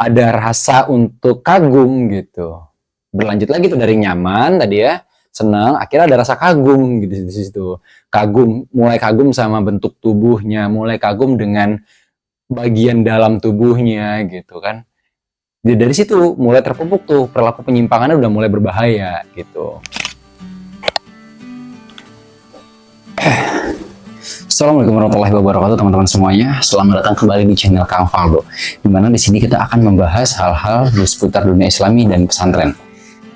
ada rasa untuk kagum gitu. Berlanjut lagi tuh dari nyaman tadi ya, senang, akhirnya ada rasa kagum gitu di situ. Kagum, mulai kagum sama bentuk tubuhnya, mulai kagum dengan bagian dalam tubuhnya gitu kan. Jadi dari situ mulai terpupuk tuh perilaku penyimpangannya udah mulai berbahaya gitu. Assalamualaikum warahmatullahi wabarakatuh teman-teman semuanya. Selamat datang kembali di channel Kang Faldo. Dimana di sini kita akan membahas hal-hal seputar dunia Islami dan pesantren.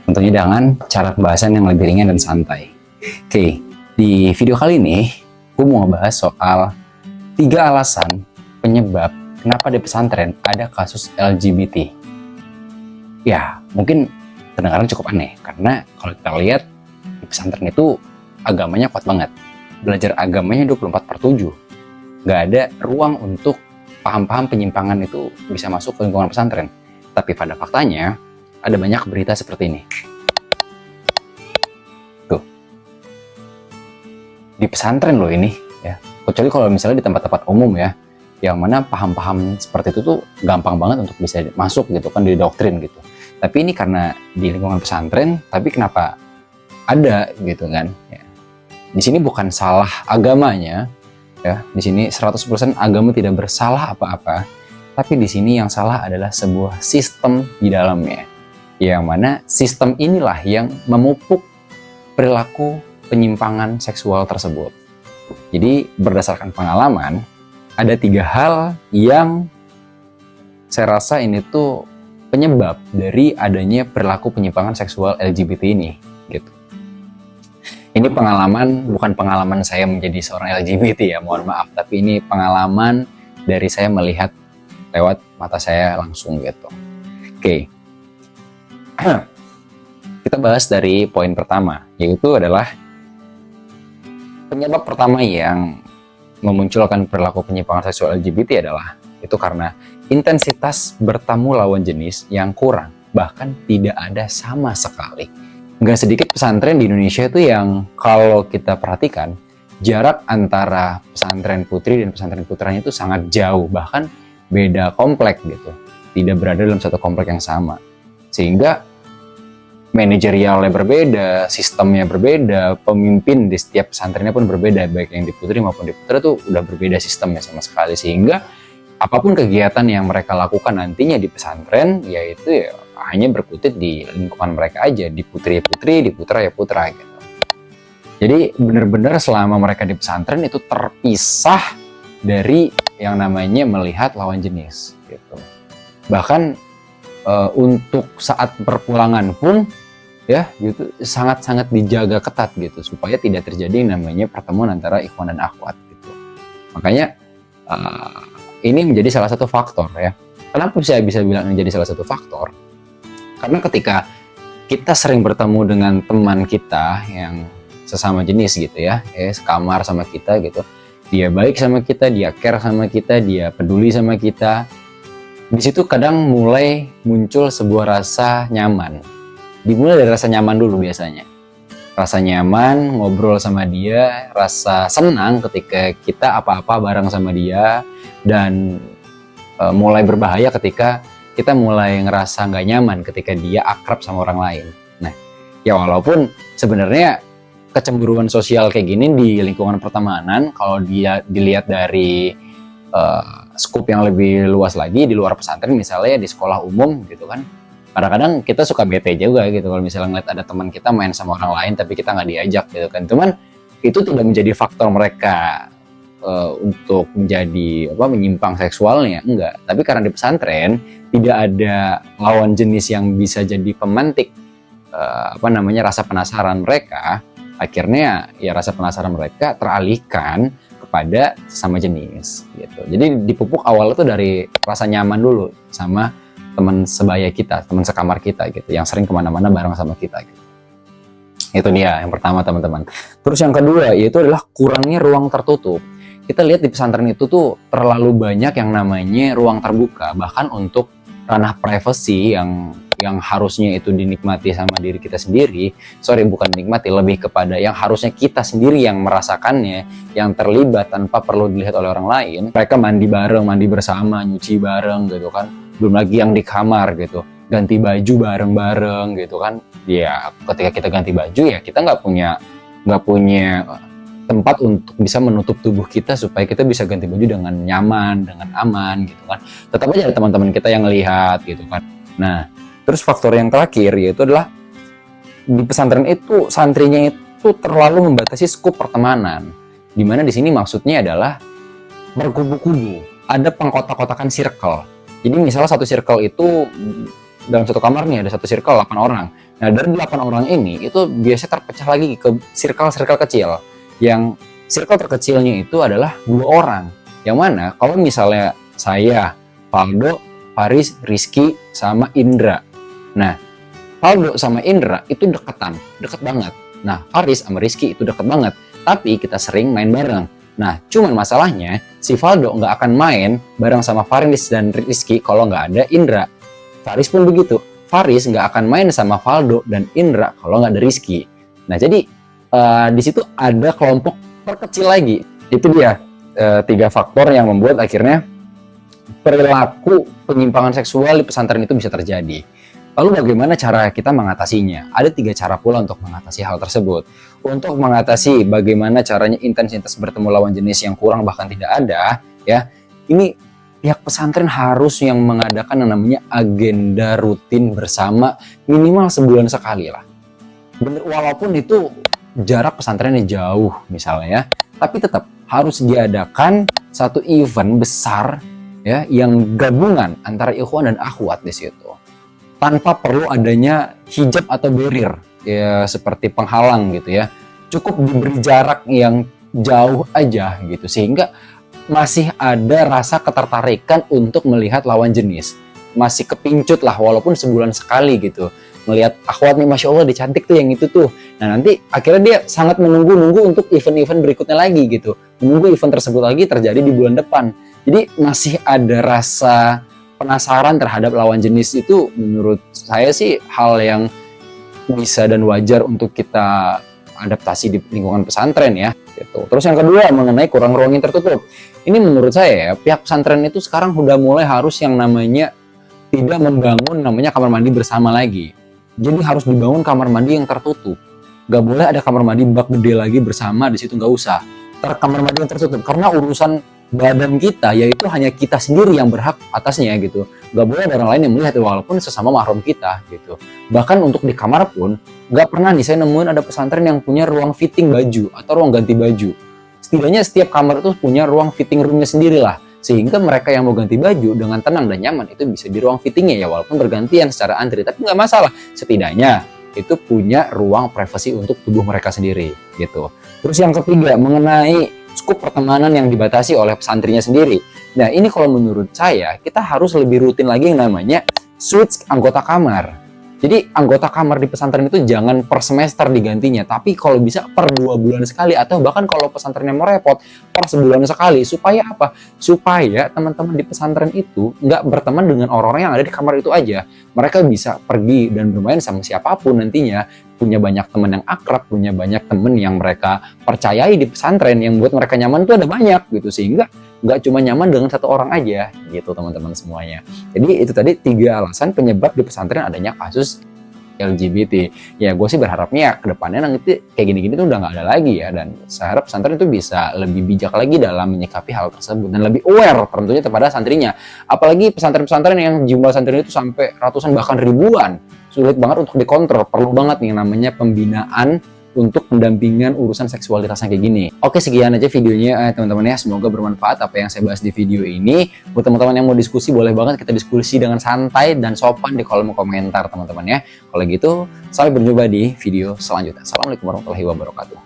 Tentunya dengan cara pembahasan yang lebih ringan dan santai. Oke, di video kali ini aku mau ngebahas soal 3 alasan penyebab kenapa di pesantren ada kasus LGBT. Ya, mungkin kedengaran cukup aneh karena kalau kita lihat di pesantren itu agamanya kuat banget. Belajar agamanya 24/7. Nggak ada ruang untuk paham-paham penyimpangan itu bisa masuk ke lingkungan pesantren. Tapi pada faktanya, ada banyak berita seperti ini. Tuh. Di pesantren loh ini, ya. Kecuali kalau misalnya di tempat-tempat umum ya, yang mana paham-paham seperti itu tuh gampang banget untuk bisa masuk gitu kan, didoktrin gitu. Tapi ini karena di lingkungan pesantren, tapi kenapa ada gitu kan, ya. Di sini bukan salah agamanya, ya. Di sini 100% agama tidak bersalah apa-apa, tapi di sini yang salah adalah sebuah sistem di dalamnya, yang mana sistem inilah yang memupuk perilaku penyimpangan seksual tersebut. Jadi berdasarkan pengalaman, ada 3 hal yang saya rasa ini tuh penyebab dari adanya perilaku penyimpangan seksual LGBT ini, gitu. Ini pengalaman, bukan pengalaman saya menjadi seorang LGBT ya, mohon maaf. Tapi ini pengalaman dari saya melihat lewat mata saya langsung gitu. Oke. Kita bahas dari poin pertama, yaitu adalah penyebab pertama yang memunculkan perilaku penyimpangan seksual LGBT adalah itu karena intensitas bertemu lawan jenis yang kurang, bahkan tidak ada sama sekali. Nggak sedikit pesantren di Indonesia itu yang kalau kita perhatikan jarak antara pesantren putri dan pesantren putranya itu sangat jauh, bahkan beda komplek gitu, tidak berada dalam satu komplek yang sama, sehingga manajerialnya berbeda, sistemnya berbeda, pemimpin di setiap pesantrennya pun berbeda, baik yang di putri maupun di putra tuh udah berbeda sistemnya sama sekali, sehingga apapun kegiatan yang mereka lakukan nantinya di pesantren yaitu ya hanya berkutit di lingkungan mereka aja, di putri ya putri, di putra ya putra gitu. Jadi benar-benar selama mereka di pesantren itu terpisah dari yang namanya melihat lawan jenis gitu. Bahkan untuk saat perpulangan pun ya gitu sangat-sangat dijaga ketat gitu supaya tidak terjadi namanya pertemuan antara ikhwan dan akhwat gitu. Makanya ini menjadi salah satu faktor ya. Kenapa saya bisa bilang menjadi salah satu faktor? Karena ketika kita sering bertemu dengan teman kita yang sesama jenis gitu ya, sekamar sama kita gitu, dia baik sama kita, dia care sama kita, dia peduli sama kita, di situ kadang mulai muncul sebuah rasa nyaman. Dimulai dari rasa nyaman dulu biasanya. Rasa nyaman, ngobrol sama dia, rasa senang ketika kita apa-apa bareng sama dia, dan mulai berbahaya ketika kita mulai ngerasa nggak nyaman ketika dia akrab sama orang lain. Nah, ya walaupun sebenarnya kecemburuan sosial kayak gini di lingkungan pertemanan, kalau dia dilihat dari skup yang lebih luas lagi di luar pesantren, misalnya di sekolah umum gitu kan, kadang-kadang kita suka bete juga gitu kalau misalnya ngeliat ada teman kita main sama orang lain tapi kita nggak diajak gitu kan. Cuman itu tidak menjadi faktor mereka untuk menjadi menyimpang seksualnya, enggak. Tapi karena di pesantren tidak ada lawan jenis yang bisa jadi pemantik rasa penasaran mereka, akhirnya ya rasa penasaran mereka teralihkan kepada sesama jenis gitu. Jadi dipupuk awalnya tuh dari rasa nyaman dulu sama teman sebaya kita, teman sekamar kita gitu, yang sering kemana-mana bareng sama kita gitu. Itu dia yang pertama teman-teman. Terus yang kedua yaitu adalah kurangnya ruang tertutup. Kita lihat di pesantren itu tuh terlalu banyak yang namanya ruang terbuka, bahkan untuk ranah privasi yang harusnya itu dinikmati sama diri kita sendiri. Bukan dinikmati, lebih kepada yang harusnya kita sendiri yang merasakannya, yang terlibat tanpa perlu dilihat oleh orang lain. Mereka mandi bareng, mandi bersama, nyuci bareng gitu kan, belum lagi yang di kamar gitu, ganti baju bareng-bareng gitu kan. Ya ketika kita ganti baju ya kita nggak punya tempat untuk bisa menutup tubuh kita supaya kita bisa ganti baju dengan nyaman, dengan aman gitu kan. Tetap aja ada teman-teman kita yang lihat gitu kan. Nah, terus faktor yang terakhir yaitu adalah di pesantren itu santrinya itu terlalu membatasi skup pertemanan. Dimana di sini maksudnya adalah berkubu-kubu, ada pengkotak-kotakan circle. Jadi misalnya satu circle itu dalam satu kamar nih ada satu circle 8 orang. Nah, dari 8 orang ini itu biasanya terpecah lagi ke circle-circle kecil. Yang circle terkecilnya itu adalah 2 orang. Yang mana kalau misalnya saya, Valdo, Faris, Rizky, sama Indra. Nah, Valdo sama Indra itu deket banget. Nah, Faris sama Rizky itu deket banget. Tapi kita sering main bareng. Nah, cuman masalahnya si Valdo nggak akan main bareng sama Faris dan Rizky kalau nggak ada Indra. Faris pun begitu. Faris nggak akan main sama Valdo dan Indra kalau nggak ada Rizky. Nah, jadi di situ ada kelompok terkecil lagi. Itu dia 3 faktor yang membuat akhirnya perilaku penyimpangan seksual di pesantren itu bisa terjadi. Lalu bagaimana cara kita mengatasinya? Ada 3 cara pula untuk mengatasi hal tersebut. Untuk mengatasi bagaimana caranya intensitas bertemu lawan jenis yang kurang bahkan tidak ada, ya, ini pihak pesantren harus yang mengadakan yang namanya agenda rutin bersama minimal sebulan sekali lah. Bener, walaupun itu jarak pesantrennya jauh misalnya ya, tapi tetap harus diadakan satu event besar ya yang gabungan antara ikhwan dan akhwat di situ. Tanpa perlu adanya hijab atau barrier ya seperti penghalang gitu ya. Cukup diberi jarak yang jauh aja gitu sehingga masih ada rasa ketertarikan untuk melihat lawan jenis. Masih kepincut lah walaupun sebulan sekali gitu. Melihat akhwat nih, Masya Allah, dia cantik tuh yang itu tuh. Nah, nanti akhirnya dia sangat menunggu-nunggu untuk event-event berikutnya lagi gitu. Menunggu event tersebut lagi terjadi di bulan depan. Jadi masih ada rasa penasaran terhadap lawan jenis itu menurut saya sih hal yang bisa dan wajar untuk kita adaptasi di lingkungan pesantren ya. Gitu. Terus yang kedua mengenai kurang ruang yang tertutup. Ini menurut saya ya, pihak pesantren itu sekarang udah mulai harus yang namanya tidak membangun namanya kamar mandi bersama lagi. Jadi harus dibangun kamar mandi yang tertutup. Gak boleh ada kamar mandi bak gede lagi bersama di situ, nggak usah. Kamar mandi yang tertutup karena urusan badan kita yaitu hanya kita sendiri yang berhak atasnya gitu. Gak boleh ada orang lain yang melihat walaupun sesama mahram kita gitu. Bahkan untuk di kamar pun gak pernah nih saya nemuin ada pesantren yang punya ruang fitting baju atau ruang ganti baju. Setidaknya setiap kamar itu punya ruang fitting roomnya sendiri lah. Sehingga mereka yang mau ganti baju dengan tenang dan nyaman itu bisa di ruang fittingnya ya walaupun bergantian secara antri, tapi nggak masalah, setidaknya itu punya ruang privasi untuk tubuh mereka sendiri gitu. Terus yang ketiga mengenai skup pertemanan yang dibatasi oleh pesantrinya sendiri. Nah ini kalau menurut saya kita harus lebih rutin lagi yang namanya switch anggota kamar. Jadi anggota kamar di pesantren itu jangan per semester digantinya, tapi kalau bisa per 2 bulan sekali atau bahkan kalau pesantrennya mau repot per sebulan sekali. Supaya apa? Supaya teman-teman di pesantren itu nggak berteman dengan orang-orang yang ada di kamar itu aja. Mereka bisa pergi dan bermain sama siapapun nantinya. Punya banyak teman yang akrab, punya banyak teman yang mereka percayai di pesantren yang buat mereka nyaman tuh ada banyak gitu. Sehingga nggak cuma nyaman dengan satu orang aja gitu teman-teman semuanya. Jadi itu tadi 3 alasan penyebab di pesantren adanya kasus LGBT. Ya gue sih berharapnya kedepannya nanti kayak gini-gini tuh udah nggak ada lagi ya, dan saya harap pesantren itu bisa lebih bijak lagi dalam menyikapi hal tersebut dan lebih aware tentunya kepada santrinya. Apalagi pesantren-pesantren yang jumlah santrinya itu sampai ratusan bahkan ribuan, sulit banget untuk dikontrol. Perlu banget nih namanya pembinaan untuk pendampingan urusan seksualitas yang kayak gini. Oke, sekian aja videonya teman-teman ya. Semoga bermanfaat apa yang saya bahas di video ini. Buat teman-teman yang mau diskusi, boleh banget kita diskusi dengan santai dan sopan di kolom komentar teman-teman ya. Kalau gitu, sampai berjumpa di video selanjutnya. Assalamualaikum warahmatullahi wabarakatuh.